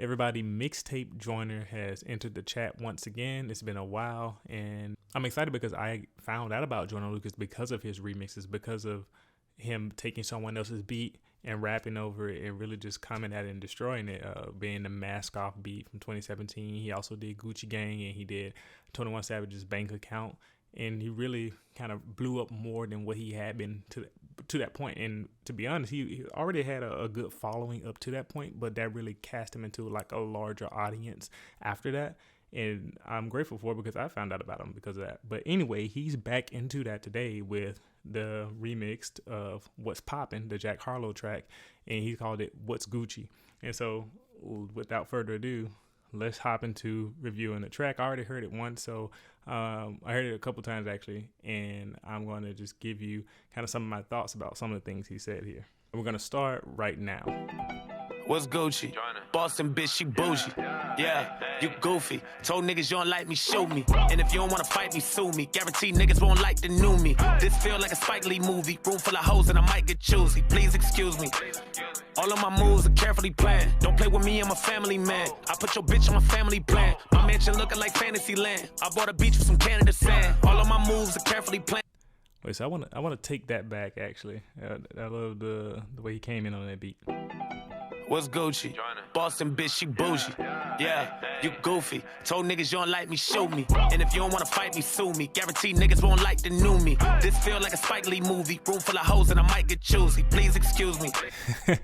Everybody, Mixtape Joyner has entered the chat once again. It's been a while, and I'm excited because I found out about Joyner Lucas because of his remixes, because of him taking someone else's beat and rapping over it and really just coming at it and destroying it, being the Mask Off beat from 2017. He also did Gucci Gang, and he did 21 Savage's Bank Account, and he really kind of blew up more than what he had been to that point. And to be honest, he already had a good following up to that point, but that really cast him into like a larger audience after that. And I'm grateful for it because I found out about him because of that. But anyway, he's back into that today with the remix of Whats Poppin, the Jack Harlow track, and he called it What's Gucci. And so without further ado, let's hop into reviewing the track. I already heard it once, so I heard it a couple times actually, and I'm going to just give you kind of some of my thoughts about some of the things he said here. And we're going to start right now. What's Gucci? Boston bitch, she bougie. Yeah, you goofy. Told niggas you don't like me, show me. And if you don't wanna fight me, sue me. Guarantee niggas won't like the new me. This feel like a Spike Lee movie. Room full of hoes and I might get choosy. Please excuse me. All of my moves are carefully planned. Don't play with me, I'm a family man. I put your bitch on my family plan. My mansion looking like fantasy land. I bought a beach with some Canada sand. All of my moves are carefully planned. Wait, so I want to take that back actually. I love the way he came in on that beat. What's Gucci? Boston bitch, she bougie. Yeah, you goofy. Told niggas you don't like me, show me. And if you don't wanna fight me, sue me. Guarantee niggas won't like the new me. This feel like a Spike Lee movie. Room full of hoes and I might get choosy. Please excuse me. All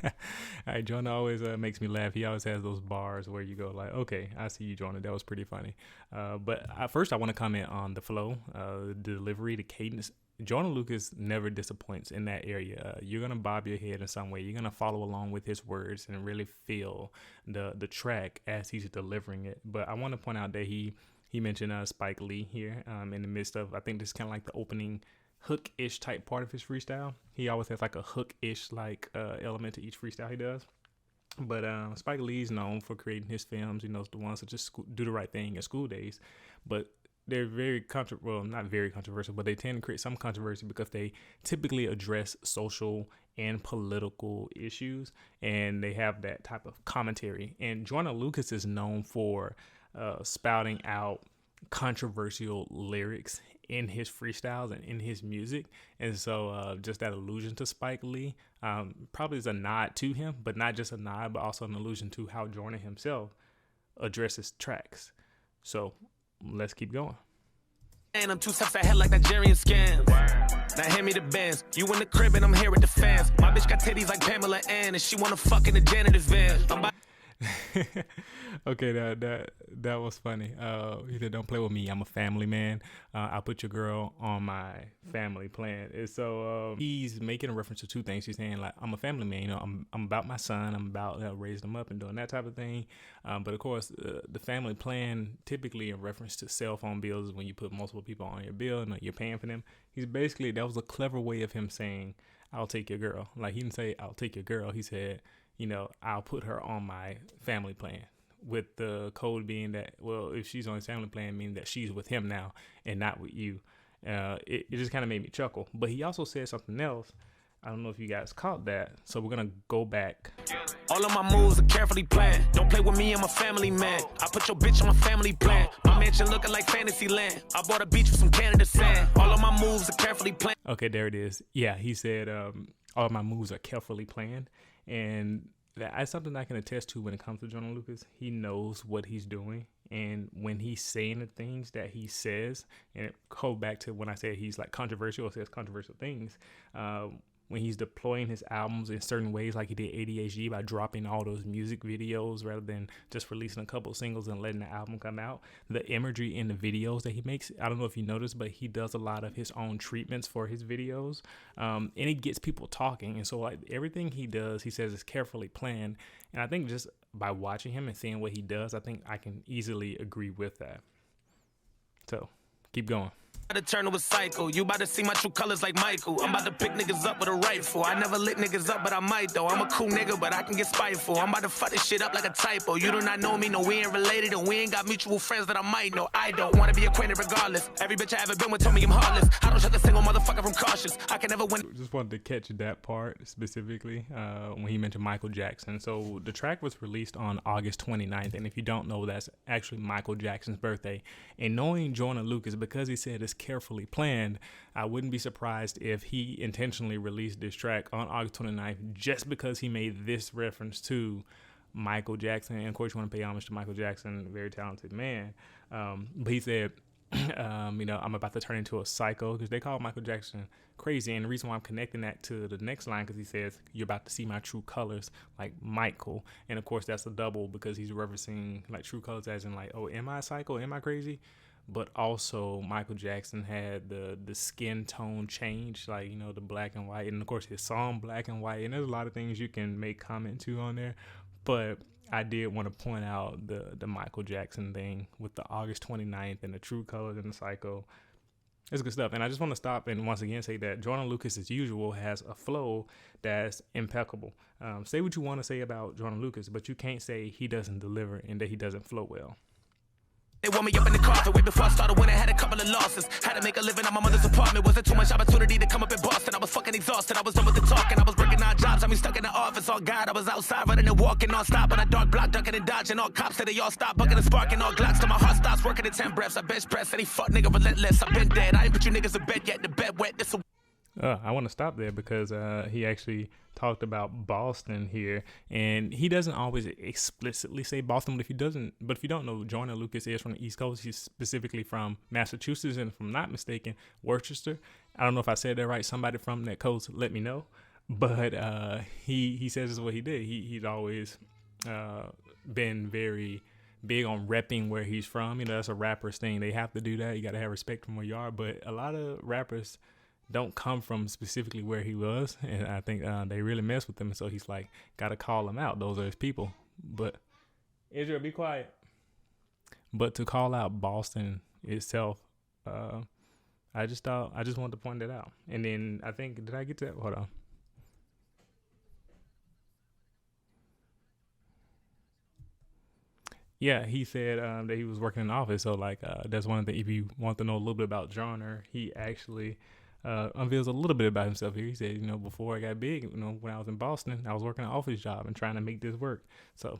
right, Joyner always makes me laugh. He always has those bars where you go like, okay, I see you, Joyner. That was pretty funny. But first I want to comment on the flow, the delivery, the cadence. Joyner Lucas never disappoints in that area. You're going to bob your head in some way. You're going to follow along with his words and really feel the track as he's delivering it. But I want to point out that he mentioned Spike Lee here in the midst of, I think this is kind of like the opening hook-ish type part of his freestyle. He always has like a hook-ish like element to each freestyle he does. But Spike Lee's known for creating his films. He knows the ones that just Do the Right Thing in School Days. But they're not very controversial, but they tend to create some controversy because they typically address social and political issues, and they have that type of commentary. And Joyner Lucas is known for spouting out controversial lyrics in his freestyles and in his music. And so just that allusion to Spike Lee probably is a nod to him, but not just a nod, but also an allusion to how Joyner himself addresses tracks. So let's keep going. And I'm 2 steps ahead like Nigerian scams. Now hand me the bands. You in the crib and I'm here with the fans. My bitch got titties like Pamela Ann and she wanna fuck in the janitor's van. Okay, that was funny. He said, "Don't play with me. I'm a family man. I put your girl on my family plan." And so he's making a reference to two things. He's saying like, "I'm a family man. You know, I'm about my son. I'm about raising him up and doing that type of thing." But of course, the family plan typically in reference to cell phone bills is when you put multiple people on your bill and you're paying for them. That was a clever way of him saying, "I'll take your girl." Like he didn't say, "I'll take your girl." He said, I'll put her on my family plan, with the code being that, well, if she's on his family plan, meaning that she's with him now and not with you. It just kind of made me chuckle. But he also said something else. I don't know if you guys caught that. So we're going to go back. All of my moves are carefully planned. Don't play with me, I'm a family man. I put your bitch on my family plan. My mansion looking like fantasy land. I bought a beach with some Canada sand. All of my moves are carefully planned. Okay, there it is. Yeah, he said all of my moves are carefully planned. And that's something I can attest to when it comes to Joyner Lucas. He knows what he's doing. And when he's saying the things that he says, and it goes back to when I said he's like controversial or says controversial things, when he's deploying his albums in certain ways, like he did ADHD by dropping all those music videos rather than just releasing a couple of singles and letting the album come out. The imagery in the videos that he makes, I don't know if you noticed, but he does a lot of his own treatments for his videos, and it gets people talking. And so like everything he does, he says is carefully planned. And I think just by watching him and seeing what he does, I think I can easily agree with that. So keep going. to turn to a cycle. You about to see my true colors like Michael. I'm about to pick niggas up with a rifle. I never lit niggas up, but I might though. I'm a cool nigga, but I can get spiteful. I'm about to fuck this shit up like a typo. You do not know me, no, we ain't related, and we ain't got mutual friends that I might know. I don't wanna be acquainted regardless. Every bitch I ever been with told me I'm heartless. I don't shut a single motherfucker from cautious. I can never win. Just wanted to catch that part specifically when he mentioned Michael Jackson. So the track was released on August 29th, and if you don't know, that's actually Michael Jackson's birthday. And knowing Joyner Lucas, because he said it's carefully planned, I wouldn't be surprised if he intentionally released this track on August 29th just because he made this reference to Michael Jackson. And of course, you want to pay homage to Michael Jackson, very talented man. But he said, I'm about to turn into a psycho, because they call Michael Jackson crazy. And the reason why I'm connecting that to the next line, because he says, you're about to see my true colors like Michael. And of course, that's a double because he's referencing like true colors as in like, oh, am I a psycho? Am I crazy? But also Michael Jackson had the skin tone change, like, the black and white. And of course, his song Black and White. And there's a lot of things you can make comment to on there. But I did want to point out the Michael Jackson thing with the August 29th and the true colors and the psycho. It's good stuff. And I just want to stop and once again say that Joyner Lucas, as usual, has a flow that's impeccable. Say what you want to say about Joyner Lucas, but you can't say he doesn't deliver and that he doesn't flow well. They want me up in the coffin way before I started winning, had a couple of losses. Had to make a living on my mother's apartment. Wasn't too much opportunity to come up in Boston. I was fucking exhausted. I was done with the talking. I was working odd jobs. I mean, stuck in the office. Oh God, I was outside running and walking non-stop on a dark block, ducking and dodging. All cops said they all stop bucking and sparking. All Glocks till my heart stops working at 10 breaths. I bench press any fuck nigga relentless. I've been dead. I ain't put you niggas to bed yet. The bed wet. This I want to stop there because he actually talked about Boston here, and he doesn't always explicitly say Boston. But if you don't know, Joyner Lucas is from the East Coast. He's specifically from Massachusetts, and if I'm not mistaken, Worcester. I don't know if I said that right. Somebody from that coast, let me know. But he says this is what he did. He's always been very big on repping where he's from. That's a rapper's thing. They have to do that. You got to have respect from where you are. But a lot of rappers don't come from specifically where he was, and I think they really mess with him, and so he's like, gotta call him out. Those are his people. But Israel, be quiet. But to call out Boston itself, I just wanted to point that out. And then I think, did I get to that? Hold on. Yeah, he said that he was working in the office. So like, that's one of the, if you want to know a little bit about Joyner, he actually unveils a little bit about himself here. He said, before I got big, when I was in Boston, I was working an office job and trying to make this work. So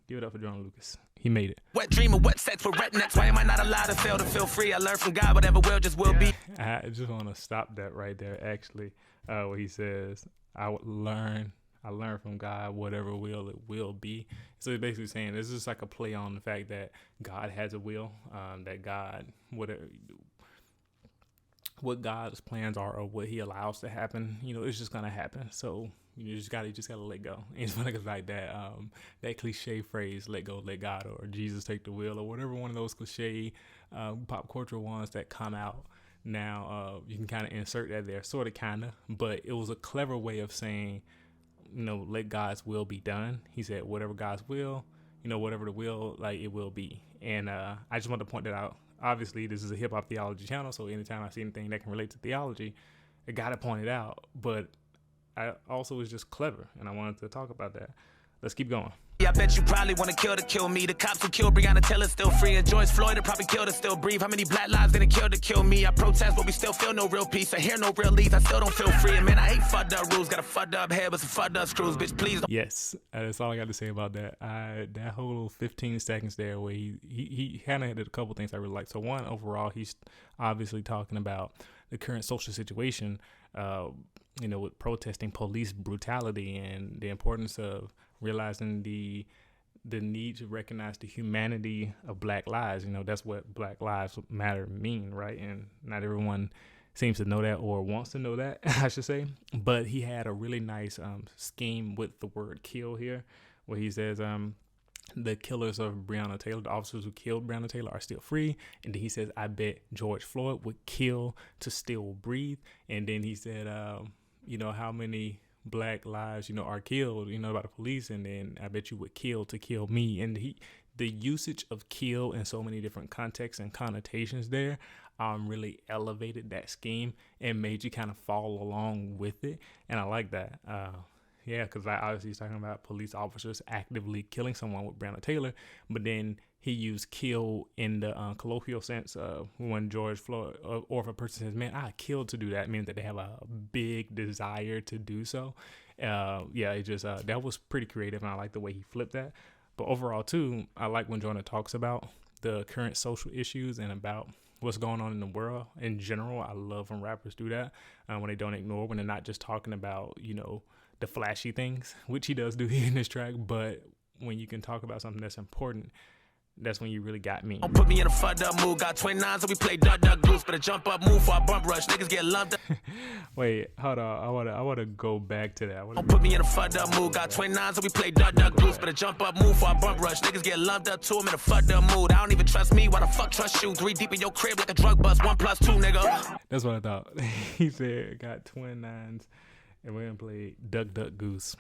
give it up for Joyner Lucas. He made it. Wet dream of wet sex for rednecks. Why am I not allowed to fail to feel free? I learned from God, whatever will just will be. I just want to stop that right there, actually, where he says, I learn from God, whatever will it will be. So he's basically saying this is like a play on the fact that God has a will, that God, what God's plans are or what he allows to happen, it's just going to happen. So you just gotta let go. And it's funny because like that cliche phrase, let go, let God, or Jesus take the wheel, or whatever one of those cliche pop culture ones that come out now, you can kind of insert that there, sort of, kind of. But it was a clever way of saying, let God's will be done. He said, whatever God's will, whatever the will, like, it will be. And I just want to point that out. Obviously, this is a hip-hop theology channel, so anytime I see anything that can relate to theology, I got to point it out. But I also was just clever, and I wanted to talk about that. Let's keep going. I bet you probably want to kill me. The cops who killed Breonna Taylor still free, and George Floyd have probably killed her still breathe. How many black lives didn't kill to kill me? I protest, but we still feel no real peace. I hear no real leads, I still don't feel free. And man, I hate fucked up rules. Got a fucked up head with some fucked up screws, bitch, please don't. Yes, that's all I got to say about that. That whole 15 seconds there where he kind of did a couple things I really liked. So one, overall, he's obviously talking about the current social situation, with protesting police brutality and the importance of realizing the need to recognize the humanity of Black lives. That's what Black Lives Matter mean, right? And not everyone seems to know that or wants to know that, I should say. But he had a really nice scheme with the word kill here, where he says the killers of Breonna Taylor, the officers who killed Breonna Taylor, are still free. And then he says, I bet George Floyd would kill to still breathe. And then he said, how many black lives, are killed, by the police, and then I bet you would kill to kill me. And the usage of kill in so many different contexts and connotations there really elevated that scheme and made you kind of fall along with it. And I like that. Yeah, because I obviously he's talking about police officers actively killing someone with Breonna Taylor, but then he used kill in the colloquial sense when George Floyd, or if a person says, man, I killed to do that, means that they have a big desire to do so. It just, that was pretty creative, and I like the way he flipped that. But overall, too, I like when Joyner talks about the current social issues and about what's going on in the world in general. I love when rappers do that, when they don't ignore, when they're not just talking about, the flashy things, which he does do here in this track, but when you can talk about something that's important, that's when you really got me. Don't put me in a fucked up mood. Got 29, so we play duck, duck, goose. Better jump up, move for a bump rush. Niggas get loved up. Wait, hold on. I wanna go back to that. Don't put me in a fucked up mood. Got 29, so we play duck, duck, goose. Better jump up, move for a bump rush. Niggas get loved up too. I'm in a fucked up mood. I don't even trust me. Why the fuck trust you? 3 deep in your crib like a drug bust. 1 + 2, nigga. That's what I thought. He said got 29s and we're gonna play duck, duck, goose.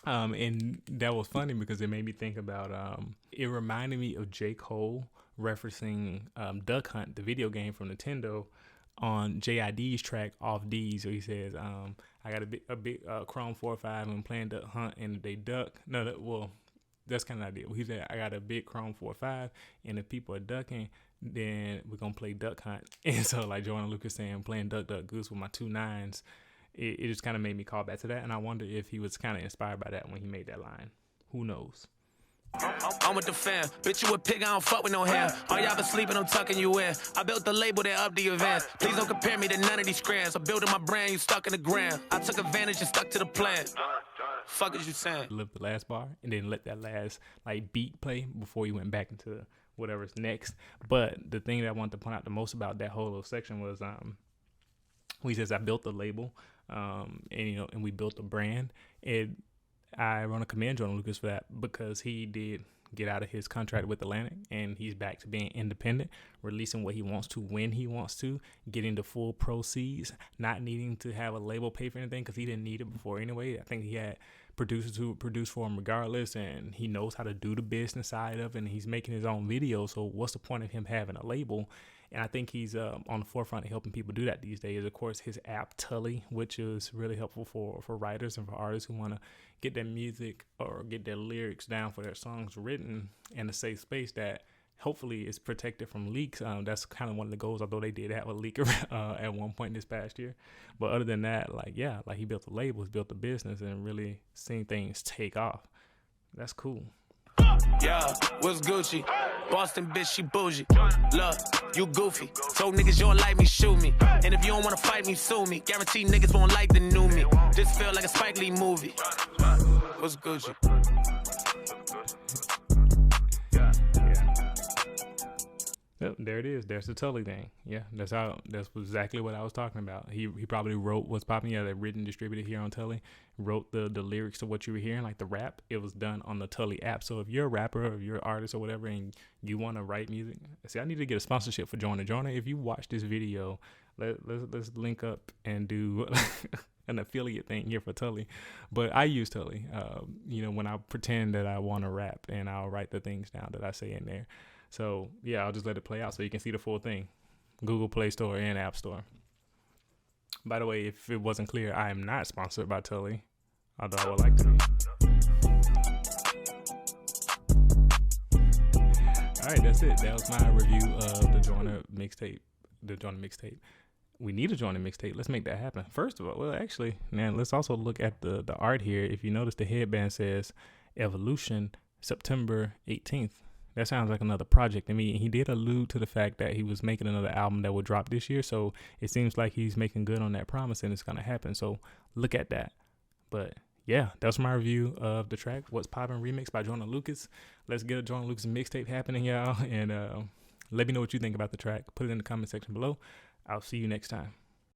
And that was funny because it made me think about, it reminded me of J. Cole referencing Duck Hunt, the video game from Nintendo, on JID's track Off D's, where he says, I got a big Chrome 4.5 and playing Duck Hunt and they duck. That's kind of the idea. He said, I got a big Chrome 4.5 and if people are ducking, then we're going to play Duck Hunt. And so like Joyner Lucas saying, playing Duck, Duck, Goose with my 2 9s. It just kind of made me call back to that, and I wonder if he was kind of inspired by that when he made that line. Who knows? I'm with the fam. Bitch, you a pig, I don't fuck with no hair. All y'all been sleeping, I'm tucking you in. I built the label that up the events. Please don't compare me to none of these scrams. I'm building my brand, you stuck in the ground. I took advantage and stuck to the plan. Fuck is you saying? Live the last bar, and then let that last beat play before you went back into whatever's next. But the thing that I wanted to point out the most about that whole little section was he says, I built the label. And we built a brand, and I want to commend Joyner Lucas for that because he did get out of his contract with Atlantic and he's back to being independent, releasing what he wants to when he wants to, getting the full proceeds, not needing to have a label pay for anything because he didn't need it before anyway. I think he had producers who would produce for him regardless, and he knows how to do the business side of it, and he's making his own videos. So what's the point of him having a label? And I think he's on the forefront of helping people do that these days. Of course, his app Tully, which is really helpful for writers and for artists who want to get their music or get their lyrics down for their songs written in a safe space that hopefully is protected from leaks. That's kind of one of the goals, although they did have a leak at one point this past year. But other than that, he built a label, he built a business, and really seen things take off. That's cool. Yeah, what's Gucci? Boston bitch, she bougie. Look, you goofy. Told niggas you don't like me, shoot me. And if you don't wanna fight me, sue me. Guarantee niggas won't like the new me. This feel like a Spike Lee movie. What's Gucci? Yep, there it is. There's the Tully thing. Yeah, that's exactly what I was talking about. He probably wrote What's Poppin', that written distributed here on Tully, wrote the lyrics to what you were hearing, like the rap. It was done on the Tully app. So if you're a rapper or if you're an artist or whatever and you want to write music, see, I need to get a sponsorship for Joyner. Joyner, if you watch this video, let's link up and do an affiliate thing here for Tully. But I use Tully, when I pretend that I want to rap, and I'll write the things down that I say in there. So, yeah, I'll just let it play out so you can see the full thing. Google Play Store and App Store. By the way, if it wasn't clear, I am not sponsored by Tully, although I would like to be. All right, that's it. That was my review of the Joyner mixtape. We need a Joyner mixtape. Let's make that happen. First of all, let's also look at the art here. If you notice, the headband says Evolution September 18th. That sounds like another project to me. And he did allude to the fact that he was making another album that would drop this year. So it seems like he's making good on that promise and it's going to happen. So look at that. But yeah, that's my review of the track What's Poppin' remix by Joyner Lucas. Let's get a Joyner Lucas mixtape happening, y'all. And let me know what you think about the track. Put it in the comment section below. I'll see you next time.